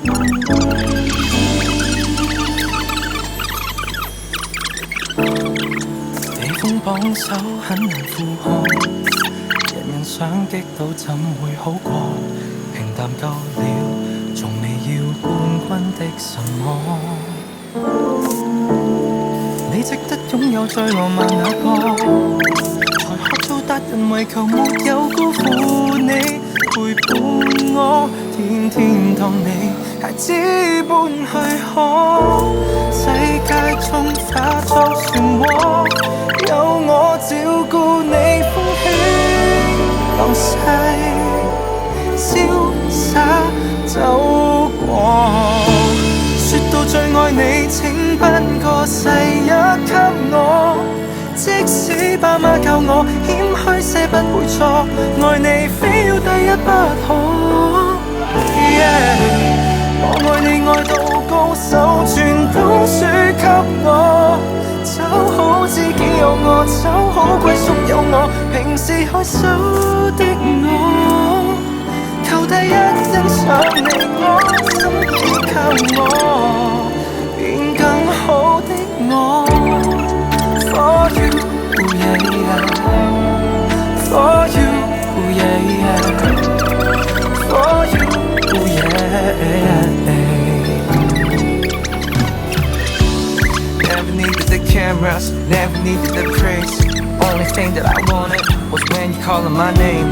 被風綁手很難負荷，人人想擊倒怎會好過？平淡夠了，從未要冠軍的什麼。你值得擁有最浪漫那個，才學做達人，為求沒有辜負你陪伴我，天天當你孩子般去看，世界中化作漩渦，有我照顧你，風輕浪細，瀟灑走過。說到最愛你，請頒個世一給我，即使爸媽教我謙虛些不會錯，愛你非要第一不可。我愛你愛到高手全都輸給我，找好知己有我，找好歸宿有我，平時害羞的我，求第一欣賞你，我心依靠我，變更好的我。For you, yeah, for you, yeah, for you, yeah. Never needed the cameras, never needed the praise. Only thing that I wanted was when you calling my name.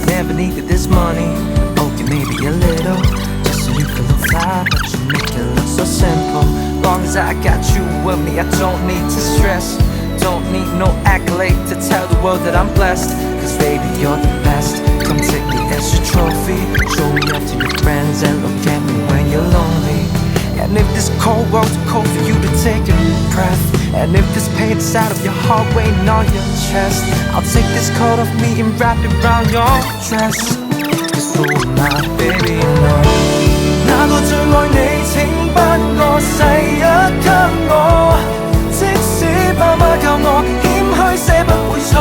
Never needed this money, okay maybe a little, just so you can look fly, but you make it look so simple. Long as I got you with me, I don't need to stress. Don't need no accolade to tell the world that I'm blessed, cause baby you're the best. Come take me as your trophy, show me up to your friends and look at me when you're lonely. And if this cold world's too cold for you to take a breath, and if this pain inside of your heart weighing on your chest, I'll take this coat off me and wrap it around your dress. Cause who am I, baby, no. 哪個最愛你，請頒個世一給我，即使爸媽教我謙虛些不會錯，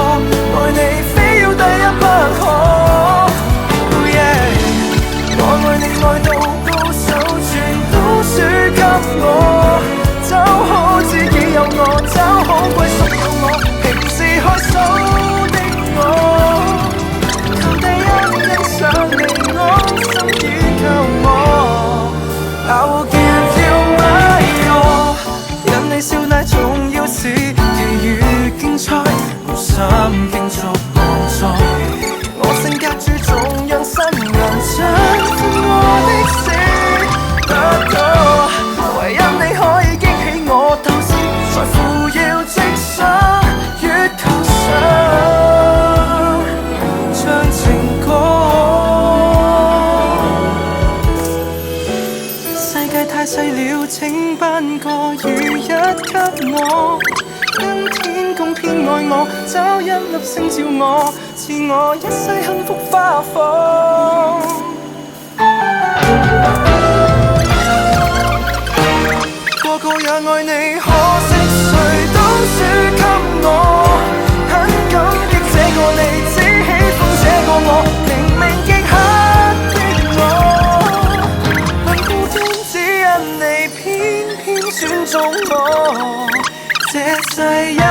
愛你非要第一不可。我愛你愛到高手全都輸給我，找好知己有我，找好歸宿有我，平時害羞的我，求第一欣賞你，我心依靠我。I will give you my all， 因你笑奶重要是其餘競賽，無心競逐望在，我性格注重讓新人將我的事得到，唯因你可以激起我鬥志，在乎要直上月球上唱情歌。世界太細了，請頒個雨一給我，跟天公偏愛我，找一粒星照我，賜我一世幸福花放。個個也愛你，可惜誰都輸給我，很感激這個你，只喜歡這個我，明明極黑的我，幸福天只因你偏偏選中我，這世一的